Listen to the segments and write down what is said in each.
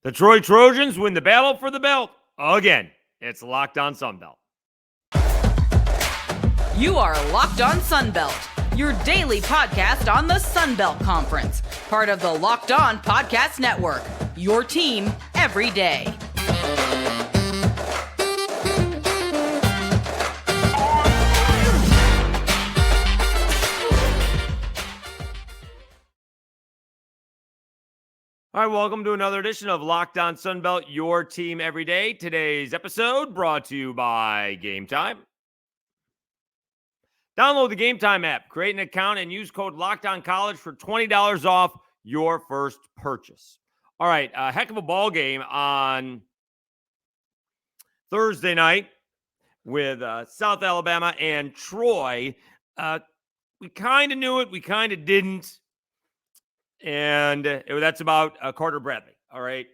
The Troy Trojans win the battle for the belt again. It's Locked On Sunbelt. You are Locked On Sunbelt, your daily podcast on the Sunbelt Conference, part of the Locked On Podcast Network, your team every day. All right, welcome to another edition of Locked On Sunbelt, your team every day. Today's episode brought to you by Gametime. Download the Gametime app, create an account, and use code LOCKEDONCollege for $20 off your first purchase. All right, a heck of a ball game on Thursday night with South Alabama and Troy. We kind of knew it, we kind of didn't. And that's about Carter Bradley, all right?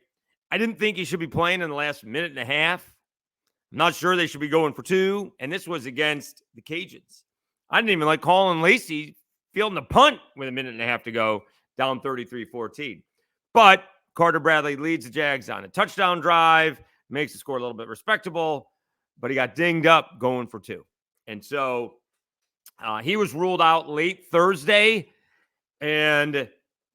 I didn't think he should be playing in the last minute and a half. I'm not sure they should be going for two, and this was against the Cajuns. I didn't even like Colin Lacey fielding the punt with a minute and a half to go, down 33-14. But Carter Bradley leads the Jags on a touchdown drive, makes the score a little bit respectable, but he got dinged up going for two. And so he was ruled out late Thursday, and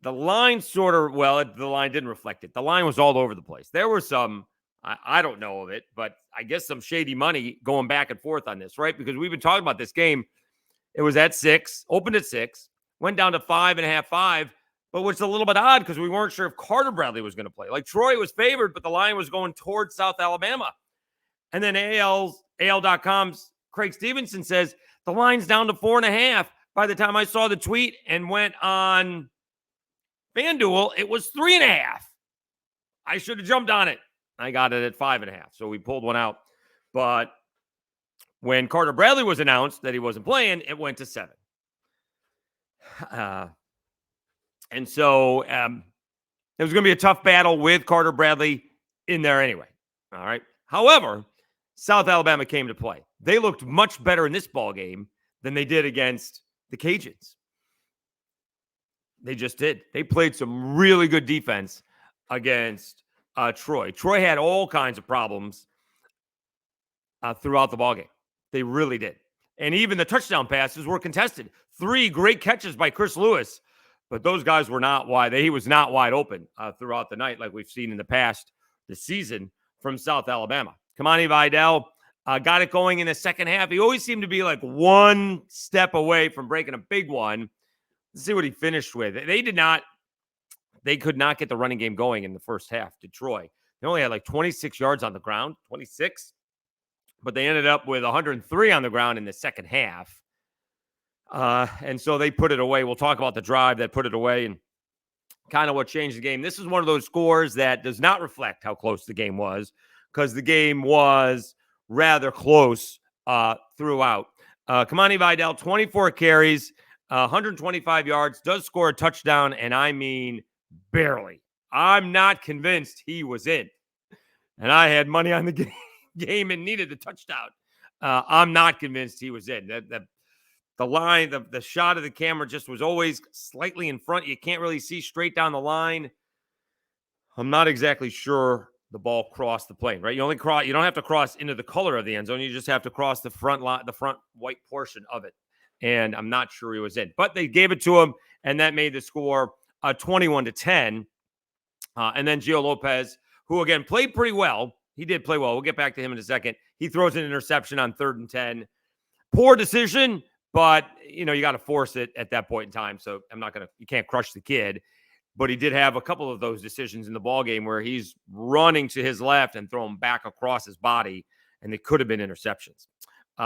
the line the line didn't reflect it. The line was all over the place. There were some, I don't know of it, but I guess some shady money going back and forth on this, right? Because we've been talking about this game. It was at 6, opened at 6, went down to 5.5, 5, but which is a little bit odd because we weren't sure if Carter Bradley was going to play. Like Troy was favored, but the line was going towards South Alabama. And then AL.com's Craig Stevenson says the line's down to 4.5. By the time I saw the tweet and went on FanDuel, it was 3.5. I should have jumped on it. I got it at 5.5. So we pulled one out. But when Carter Bradley was announced that he wasn't playing, it went to 7. And so it was going to be a tough battle with Carter Bradley in there anyway. All right. However, South Alabama came to play. They looked much better in this ball game than they did against the Cajuns. They just did. They played some really good defense against Troy. Troy had all kinds of problems throughout the ballgame. They really did. And even the touchdown passes were contested. 3 great catches by Chris Lewis, but those guys were not wide. He was not wide open throughout the night like we've seen in the past this season from South Alabama. Kamani Vidal got it going in the second half. He always seemed to be like one step away from breaking a big one. Let's see what he finished with. They could not get the running game going in the first half to Troy. They only had like 26 yards on the ground, 26, but they ended up with 103 on the ground in the second half. And so they put it away. We'll talk about the drive that put it away and kind of what changed the game. This is one of those scores that does not reflect how close the game was because the game was rather close throughout. Kamani Vidal, 24 carries, 125 yards, does score a touchdown, and I mean barely. I'm not convinced he was in. And I had money on the game and needed the touchdown. I'm not convinced he was in. The line, the shot of the camera just was always slightly in front. You can't really see straight down the line. I'm not exactly sure the ball crossed the plane, right? You don't have to cross into the color of the end zone. You just have to cross the front white portion of it. And I'm not sure he was in. But they gave it to him, and that made the score 21-10. And then Gio Lopez, who, again, played pretty well. He did play well. We'll get back to him in a second. He throws an interception on 3rd and 10. Poor decision, but, you got to force it at that point in time. So you can't crush the kid. But he did have a couple of those decisions in the ballgame where he's running to his left and throwing back across his body, and they could have been interceptions.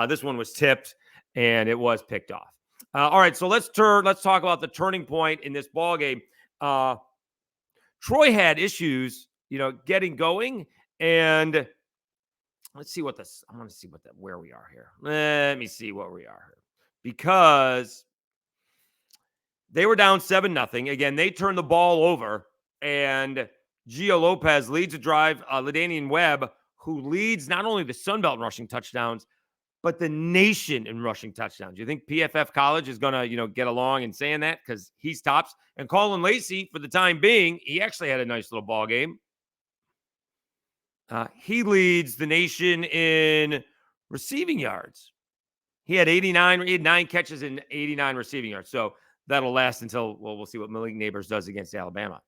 This one was tipped, and it was picked off. All right, so let's talk about the turning point in this ballgame. Troy had issues, getting going, and let's see where we are here. Let me see what we are here. Because they were down 7-0. Again, they turned the ball over, and Gio Lopez leads a drive. LaDainian Webb, who leads not only the Sun Belt in rushing touchdowns, but the nation in rushing touchdowns. You think PFF College is going to, get along in saying that because he's tops? And Colin Lacey, for the time being, he actually had a nice little ball game. He leads the nation in receiving yards. He had 89. He had 9 catches and 89 receiving yards. So that'll last until, well, we'll see what Malik Neighbors does against Alabama.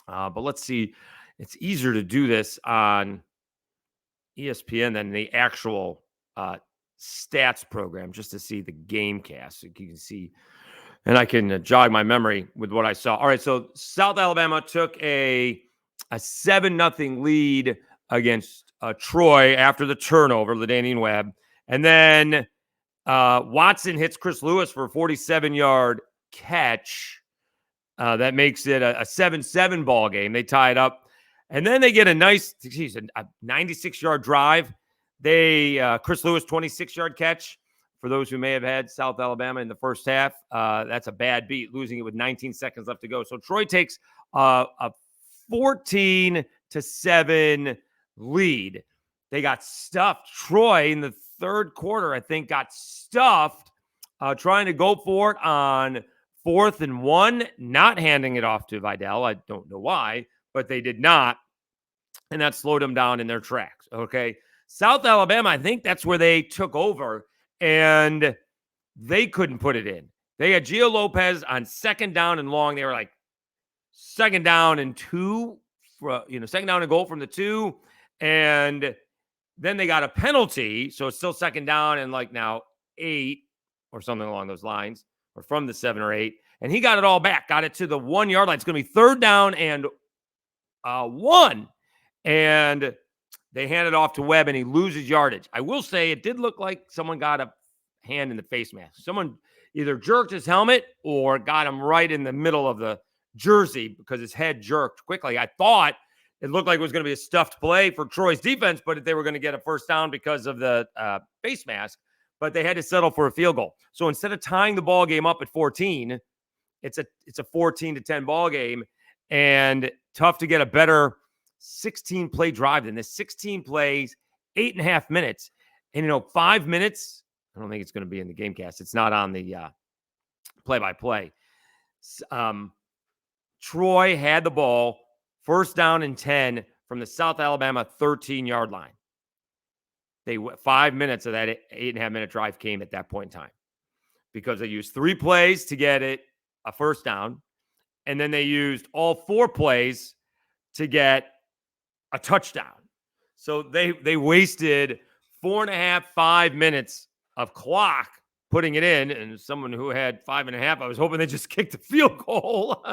But let's see. It's easier to do this on ESPN than the actual stats program, just to see the game cast. So you can see, and I can jog my memory with what I saw. All right, so South Alabama took a 7-0 lead against Troy after the turnover, LaDainian Webb. And then Watson hits Chris Lewis for a 47-yard catch. That makes it a 7-7 ball game. They tie it up. And then they get a 96-yard drive. Chris Lewis, 26-yard catch. For those who may have had South Alabama in the first half, that's a bad beat, losing it with 19 seconds left to go. So Troy takes a 14-7 lead. They got stuffed. Troy in the third quarter, I think, got stuffed trying to go for it on 4th and 1, not handing it off to Vidal. I don't know why, but they did not. And that slowed them down in their tracks. Okay. South Alabama, I think that's where they took over, and they couldn't put it in. They had Gio Lopez on 2nd down and long. They were like 2nd down and 2, 2nd down and goal from the 2. And then they got a penalty. So it's still 2nd down and like now 8 or something along those lines, or from the 7 or 8. And he got it all back, got it to the 1-yard line. It's going to be 3rd down and 1. And they hand it off to Webb, and he loses yardage. I will say it did look like someone got a hand in the face mask. Someone either jerked his helmet or got him right in the middle of the jersey because his head jerked quickly. I thought it looked like it was going to be a stuffed play for Troy's defense, but they were going to get a first down because of the face mask. But they had to settle for a field goal. So instead of tying the ball game up at 14, it's a 14-10 ball game, and tough to get a better 16-play drive than this. 16 plays, 8.5 minutes. And, 5 minutes, I don't think it's going to be in the game cast. It's not on the play-by-play. Troy had the ball, 1st down and 10 from the South Alabama 13-yard line. 5 minutes of that 8.5-minute drive came at that point in time because they used 3 plays to get it a first down, and then they used all 4 plays to get a touchdown. So they wasted 4.5, 5 minutes of clock putting it in, and someone who had 5.5, I was hoping they just kicked the field goal.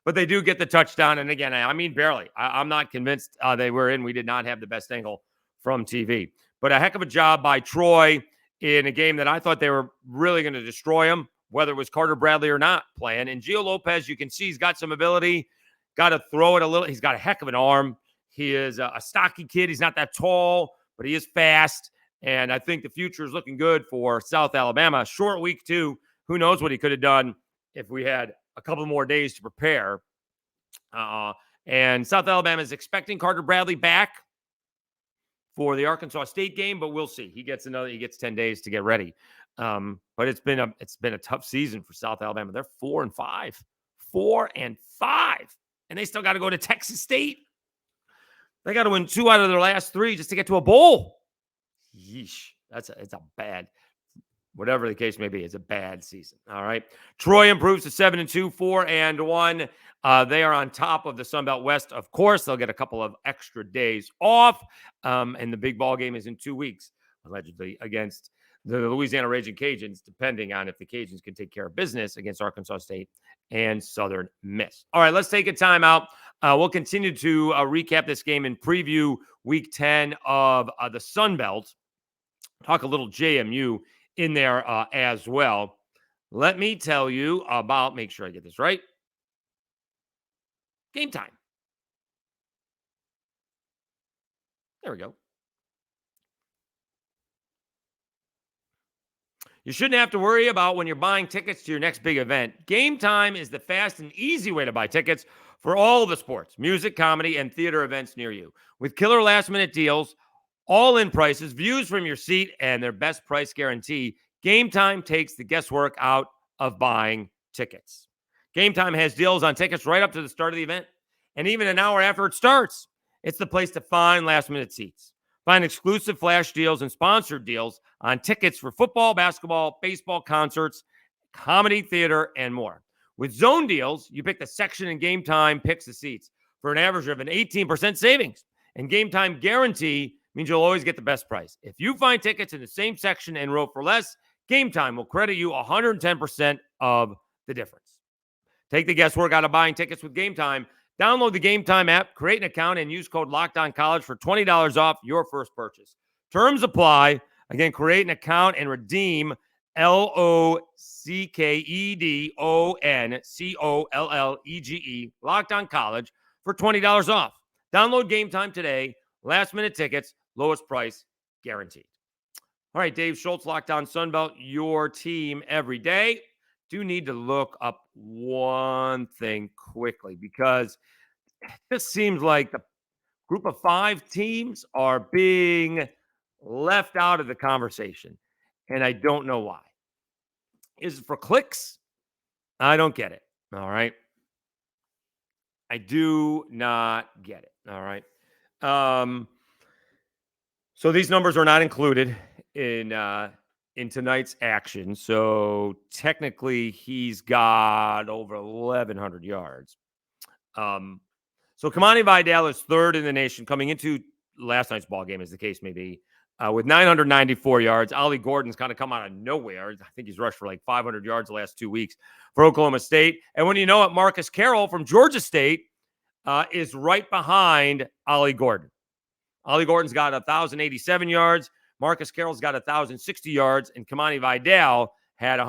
But they do get the touchdown, and again, I mean barely. I'm not convinced they were in. We did not have the best angle from TV. But a heck of a job by Troy in a game that I thought they were really going to destroy them, whether it was Carter Bradley or not playing. And Gio Lopez, you can see he's got some ability. Got to throw it a little. He's got a heck of an arm. He is a stocky kid. He's not that tall, but he is fast. And I think the future is looking good for South Alabama. Short week, too. Who knows what he could have done if we had a couple more days to prepare. And South Alabama is expecting Carter Bradley back for the Arkansas State game, but we'll see. He gets 10 days to get ready. But it's been a tough season for South Alabama. They're 4-5. 4-5. And they still got to go to Texas State. They got to win 2 out of their last 3 just to get to a bowl. Yeesh. It's a bad, whatever the case may be, it's a bad season. All right. Troy improves to 7-2, 4-1. They are on top of the Sun Belt West. Of course, they'll get a couple of extra days off. And the big ball game is in 2 weeks, allegedly, against the Louisiana Raging Cajuns, depending on if the Cajuns can take care of business against Arkansas State and Southern Miss. All right, let's take a timeout. We'll continue to recap this game and preview Week 10 of the Sun Belt. Talk a little JMU in there as well. Let me tell you about, make sure I get this right, Gametime. There we go. You shouldn't have to worry about when you're buying tickets to your next big event. Gametime is the fast and easy way to buy tickets for all of the sports, music, comedy, and theater events near you. With killer last-minute deals, all-in prices, views from your seat, and their best price guarantee, Gametime takes the guesswork out of buying tickets. Gametime has deals on tickets right up to the start of the event and even an hour after it starts. It's the place to find last-minute seats. Find exclusive flash deals and sponsored deals on tickets for football, basketball, baseball, concerts, comedy, theater, and more. With zone deals, you pick the section and Gametime picks the seats for an average of an 18% savings. And Gametime guarantee means you'll always get the best price. If you find tickets in the same section and row for less, Gametime will credit you 110% of the difference. Take the guesswork out of buying tickets with Gametime. Download the Gametime app, create an account, and use code LOCKEDONCollege for $20 off your first purchase. Terms apply. Again, create an account and redeem LOCKEDONCOLLEGE, Locked On College, for $20 off. Download Gametime today. Last-minute tickets, lowest price guaranteed. All right, Dave Schultz, Locked On Sunbelt, your team every day. Do need to look up one thing quickly because it just seems like the group of 5 teams are being left out of the conversation, and I don't know why. Is it for clicks? I don't get it. All right. I do not get it. All right. So these numbers are not included in tonight's action. So technically he's got over 1,100 yards. So Kamani Vidal is third in the nation coming into last night's ball game, as the case may be, with 994 yards. Ollie Gordon's kind of come out of nowhere. I think he's rushed for like 500 yards the last 2 weeks for Oklahoma State. And when you know it, Marcus Carroll from Georgia State is right behind Ollie Gordon. Ollie Gordon's got 1,087 yards. Marcus Carroll's got 1,060 yards, and Kamani Vidal had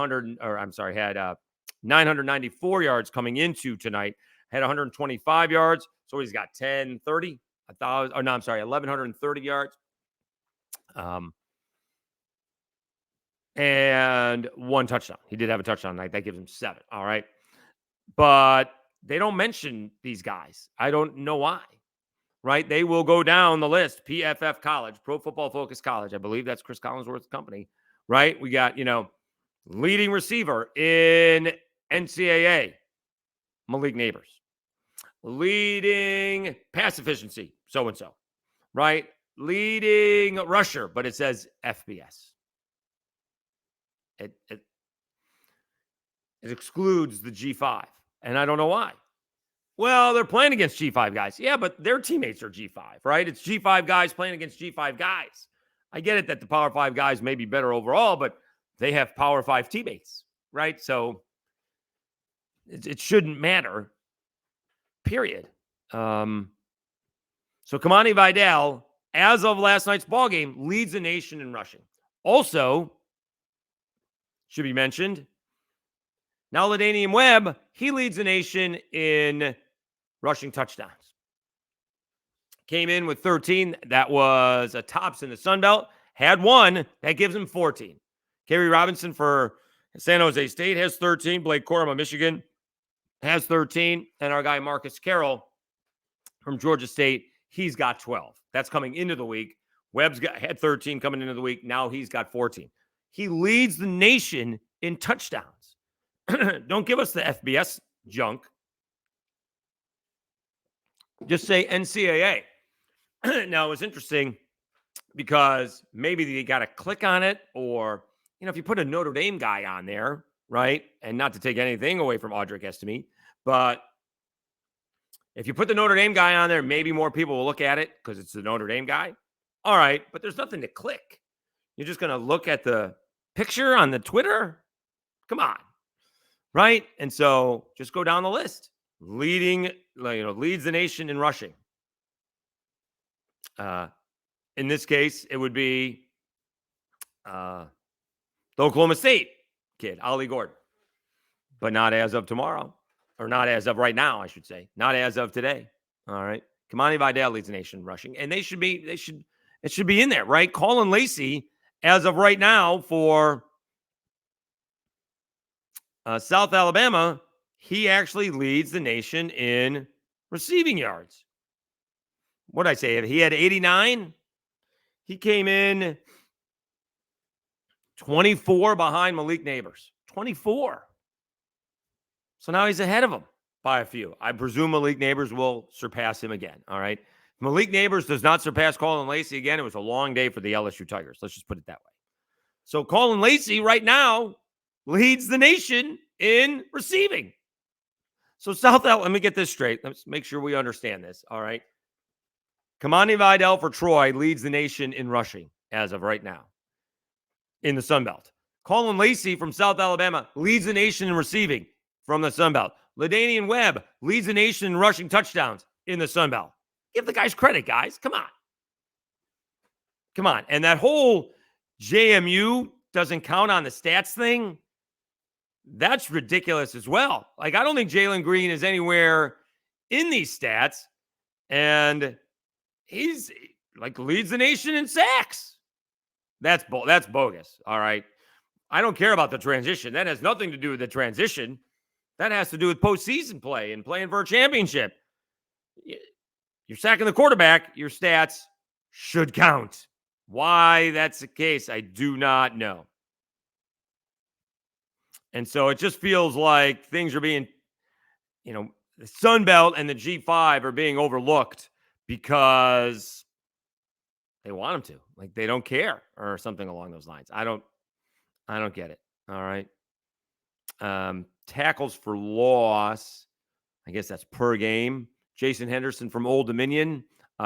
994 yards coming into tonight. Had 125 yards, so he's got 1,130 yards. And 1 touchdown. He did have a touchdown tonight. That gives him 7. All right. But they don't mention these guys. I don't know why. Right? They will go down the list. PFF College, Pro Football Focus College. I believe that's Chris Collinsworth's company. Right? We got, leading receiver in NCAA, Malik Neighbors. Leading pass efficiency, so-and-so. Right? Leading rusher, but it says FBS. It excludes the G5, and I don't know why. Well, they're playing against G5 guys. Yeah, but their teammates are G5, right? It's G5 guys playing against G5 guys. I get it that the Power 5 guys may be better overall, but they have Power 5 teammates, right? So it shouldn't matter, period. So Kamani Vidal, as of last night's ballgame, leads the nation in rushing. Also, should be mentioned, now LaDainian Webb, he leads the nation in rushing touchdowns. Came in with 13. That was a tops in the Sun Belt. Had 1. That gives him 14. Kerry Robinson for San Jose State has 13. Blake Corum of Michigan has 13. And our guy Marcus Carroll from Georgia State, he's got 12. That's coming into the week. Webb's had 13 coming into the week. Now he's got 14. He leads the nation in touchdowns. Don't give us the FBS junk. Just say NCAA. Now, it was interesting because maybe they got to click on it, or, if you put a Notre Dame guy on there, right? And not to take anything away from Audric Estime, but if you put the Notre Dame guy on there, maybe more people will look at it because it's the Notre Dame guy. All right, but there's nothing to click. You're just going to look at the picture on the Twitter? Come on. Right? And so just go down the list. Leads the nation in rushing. In this case, it would be the Oklahoma State kid, Ollie Gordon. But not as of tomorrow. Or not as of right now, I should say. Not as of today. All right. Kamani Vidal leads the nation in rushing. And it should be in there, right? Colin Lacey, as of right now, for South Alabama, he actually leads the nation in receiving yards. What did I say? He had 89. He came in 24 behind Malik Neighbors. 24. So now he's ahead of him by a few. I presume Malik Neighbors will surpass him again. All right. Malik Neighbors does not surpass Colin Lacey. Again, it was a long day for the LSU Tigers. Let's just put it that way. So Colin Lacey right now leads the nation in receiving. So let me get this straight. Let's make sure we understand this. All right. Kamani Vidal for Troy leads the nation in rushing as of right now in the Sun Belt. Colin Lacey from South Alabama leads the nation in receiving from the Sun Belt. LaDainian Webb leads the nation in rushing touchdowns in the Sun Belt. Give the guys credit, guys. Come on. Come on. And that whole JMU doesn't count on the stats thing, that's ridiculous as well. Like, I don't think Jalen Green is anywhere in these stats, and he's like leads the nation in sacks. That's bogus. All right. I don't care about the transition. That has nothing to do with the transition. That has to do with postseason play and playing for a championship. You're sacking the quarterback, your stats should count. Why that's the case, I do not know. And so it just feels like things are being, the Sun Belt and the G5 are being overlooked because they want them to. Like, they don't care or something along those lines. I don't get it. All right. Tackles for loss, I guess that's per game. Jason Henderson from Old Dominion.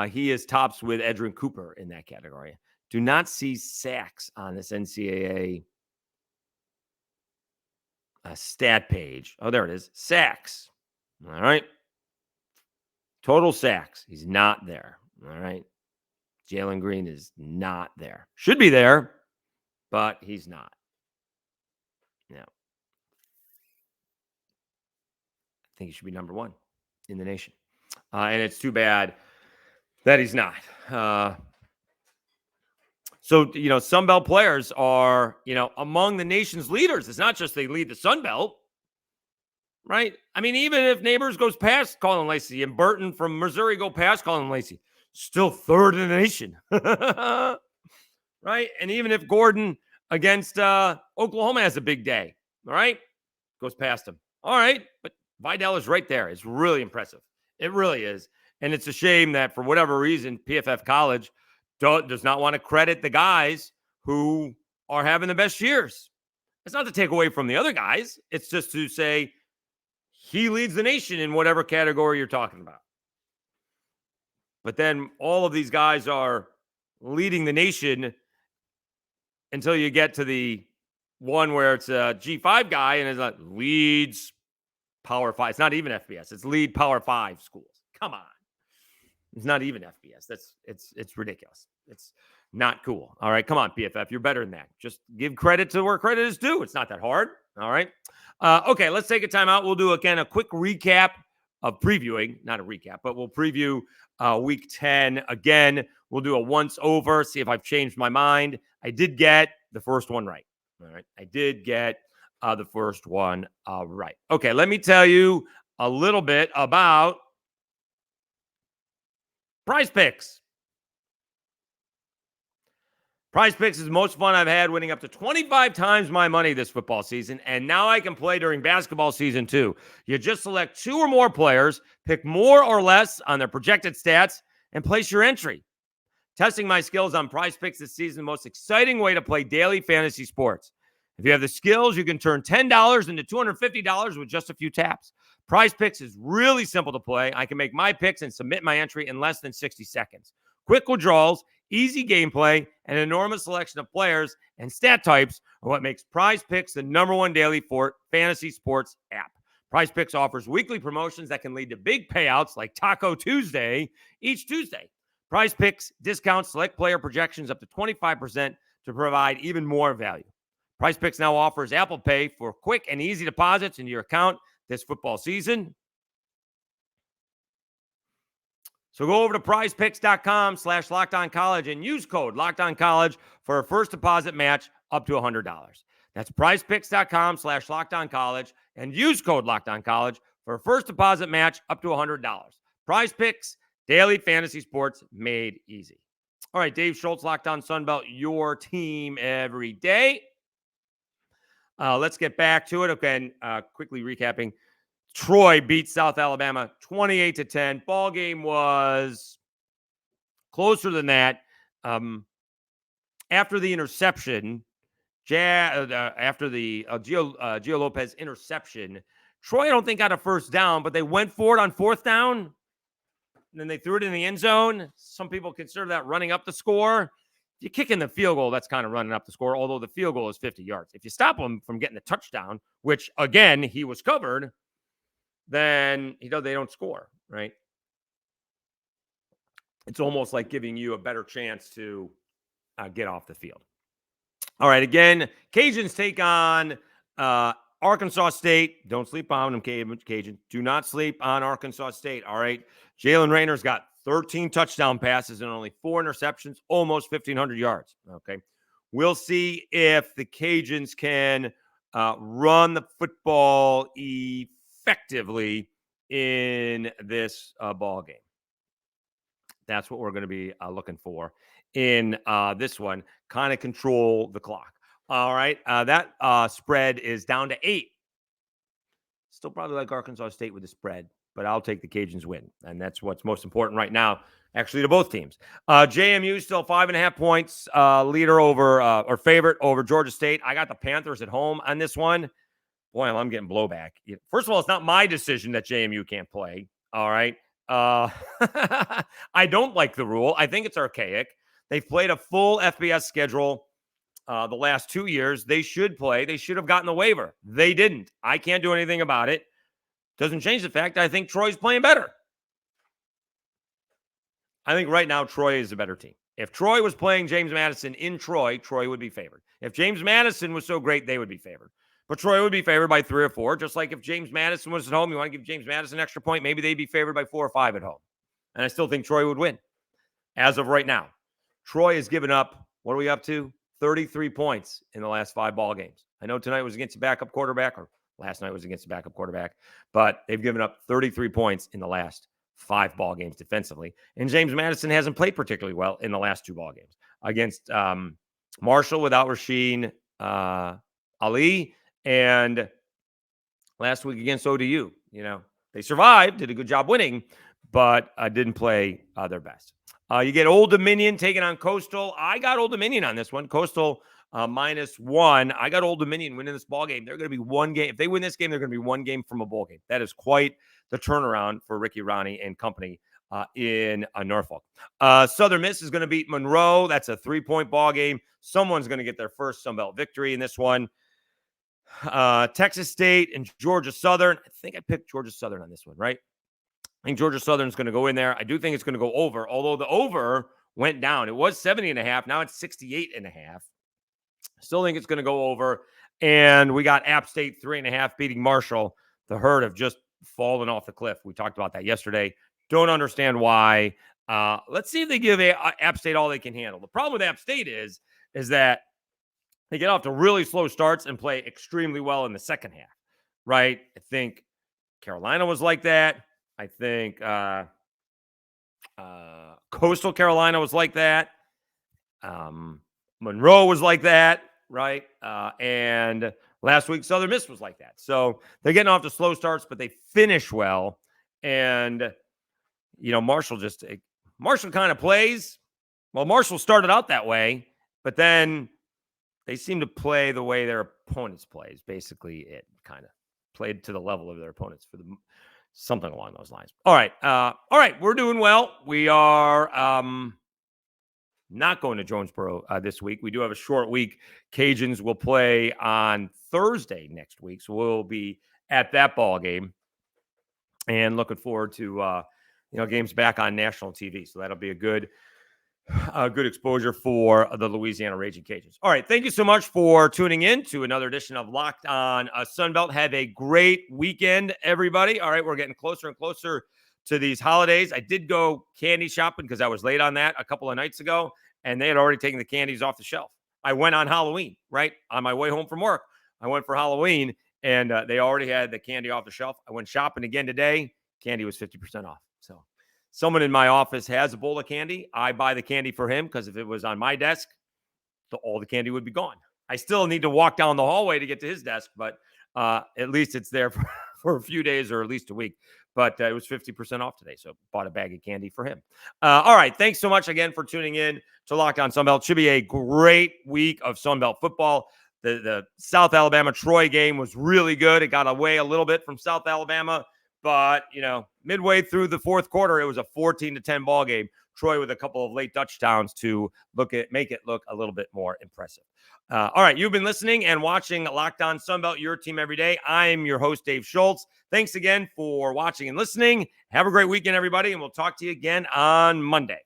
He is tops with Edrin Cooper in that category. Do not see sacks on this NCAA stat page. Oh, there it is. Sacks. All right. Total sacks. He's not there. All right. Jalen Green is not there. Should be there, but he's not. No. I think he should be number one in the nation. And it's too bad that he's not. So, Sun Belt players are, among the nation's leaders. It's not just they lead the Sun Belt, right? I mean, even if Neighbors goes past Colin Lacey and Burton from Missouri go past Colin Lacey, still third in the nation, right? And even if Gordon against Oklahoma has a big day, all right, goes past him. All right, but Vidal is right there. It's really impressive. It really is. And it's a shame that for whatever reason, PFF College does not want to credit the guys who are having the best years. It's not to take away from the other guys. It's just to say he leads the nation in whatever category you're talking about. But then all of these guys are leading the nation until you get to the one where it's a G5 guy and it's like leads Power 5. It's not even FBS. It's lead Power 5 schools. Come on. It's not even FBS. It's ridiculous. It's not cool. All right. Come on, PFF. You're better than that. Just give credit to where credit is due. It's not that hard. All right. Okay. Let's take a timeout. We'll do, again, a quick recap of previewing. Not a recap, but we'll preview week 10. Again, we'll do a once over, see if I've changed my mind. I did get the first one right. All right. I did get the first one right. Okay. Let me tell you a little bit about PrizePicks. PrizePicks is the most fun I've had, winning up to 25 times my money this football season, and now I can play during basketball season too. You just select 2 or more players, pick more or less on their projected stats, and place your entry. Testing my skills on PrizePicks this season, the most exciting way to play daily fantasy sports. If you have the skills, you can turn $10 into $250 with just a few taps. PrizePicks is really simple to play. I can make my picks and submit my entry in less than 60 seconds. Quick withdrawals, easy gameplay, and an enormous selection of players and stat types are what makes PrizePicks the #1 daily fantasy sports app. PrizePicks offers weekly promotions that can lead to big payouts like Taco Tuesday each Tuesday. PrizePicks discounts select player projections up to 25% to provide even more value. PrizePicks now offers Apple Pay for quick and easy deposits into your account this football season. So go over to prizepicks.com/LockedOnCollege and use code LockedOnCollege for a first deposit match up to $100. That's prizepicks.com/LockedOnCollege and use code LockedOnCollege for a first deposit match up to $100. PrizePicks, daily fantasy sports made easy. All right, Dave Schultz, Locked On Sunbelt, your team every day. Let's get back to it. Okay, quickly recapping. Troy beat South Alabama 28-10. Ball game was closer than that. After the interception, after the Gio Lopez interception, Troy, I don't think got a first down, but they went for it on fourth down. And then they threw it in the end zone. Some people consider that running up the score. If you kick in the field goal, that's kind of running up the score, although the field goal is 50 yards. If you stop him from getting the touchdown, which, again, he was covered, then they don't score, right? It's almost like giving you a better chance to get off the field. All right, again, Cajuns take on Arkansas State. Don't sleep on them, Cajuns. Do not sleep on Arkansas State, all right? Jalen Raynor's got 13 touchdown passes and only 4 interceptions, almost 1,500 yards, okay? We'll see if the Cajuns can run the football effectively in this ball game. That's what we're going to be looking for in this one. Kind of control the clock. All right. That spread is down to 8. Still probably like Arkansas State with the spread, but I'll take the Cajuns win. And that's what's most important right now, actually, to both teams. JMU still 5.5 points, leader over or favorite over Georgia State. I got the Panthers at home on this one. Boy, I'm getting blowback. First of all, it's not my decision that JMU can't play. All right. I don't like the rule. I think it's archaic. They've played a full FBS schedule the last 2 years. They should play. They should have gotten the waiver. They didn't. I can't do anything about it. Doesn't change the fact I think Troy's playing better. I think right now Troy is a better team. If Troy was playing James Madison in Troy, Troy would be favored. If James Madison was so great, they would be favored. But Troy would be favored by 3 or 4, just like if James Madison was at home, you want to give James Madison an extra point, maybe they'd be favored by 4 or 5 at home. And I still think Troy would win. As of right now, Troy has given up, what are we up to? 33 points in the last 5 ball games. I know tonight was against a backup quarterback, or last night was against a backup quarterback, but they've given up 33 points in the last 5 ball games defensively. And James Madison hasn't played particularly well in the last 2 ball games. Against Marshall without Rasheen Ali, and last week against ODU. They survived, did a good job winning, but didn't play their best. You get Old Dominion taking on Coastal. I got Old Dominion on this one. Coastal -1. I got Old Dominion winning this ball game. They're going to be 1 game. If they win this game, they're going to be 1 game from a bowl game. That is quite the turnaround for Ricky Ronnie and company in Norfolk. Southern Miss is going to beat Monroe. That's a 3-point ball game. Someone's going to get their first Sun Belt victory in this one. Texas State and Georgia Southern. I think I picked Georgia Southern on this one, right? I think Georgia Southern's going to go in there. I do think it's going to go over, although the over went down. It was 70.5. Now it's 68.5. Still think it's going to go over. And we got App State 3.5 beating Marshall. The Herd have just fallen off the cliff. We talked about that yesterday. Don't understand why. Let's see if they give App State all they can handle. The problem with App State is that they get off to really slow starts and play extremely well in the second half, right? I think Carolina was like that. I think Coastal Carolina was like that. Monroe was like that, right? And last week, Southern Miss was like that. So they're getting off to slow starts, but they finish well. And, Marshall kind of plays. Well, Marshall started out that way, but then they seem to play the way their opponents plays. Basically, it kind of played to the level of their opponents for something along those lines. All right. We're doing well. We are not going to Jonesboro this week. We do have a short week. Cajuns will play on Thursday next week, so we'll be at that ball game and looking forward to games back on national TV. So that'll be a good exposure for the Louisiana Raging Cajuns. All right. Thank you so much for tuning in to another edition of Locked On Sunbelt. Have a great weekend, everybody. All right. We're getting closer and closer to these holidays. I did go candy shopping because I was late on that a couple of nights ago, and they had already taken the candies off the shelf. I went on Halloween, right? On my way home from work, I went for Halloween, and they already had the candy off the shelf. I went shopping again today. Candy was 50% off. So someone in my office has a bowl of candy. I buy the candy for him because if it was on my desk, all the candy would be gone. I still need to walk down the hallway to get to his desk, but at least it's there for a few days or at least a week. but it was 50% off today. So bought a bag of candy for him. All right. Thanks so much again for tuning in to Locked On Sunbelt. Should be a great week of Sunbelt football. The South Alabama Troy game was really good. It got away a little bit from South Alabama, but midway through the fourth quarter, it was a 14-10 ball game. Troy with a couple of late touchdowns to make it look a little bit more impressive. All right, you've been listening and watching Locked On Sunbelt, your team every day. I'm your host, Dave Schultz. Thanks again for watching and listening. Have a great weekend, everybody, and we'll talk to you again on Monday.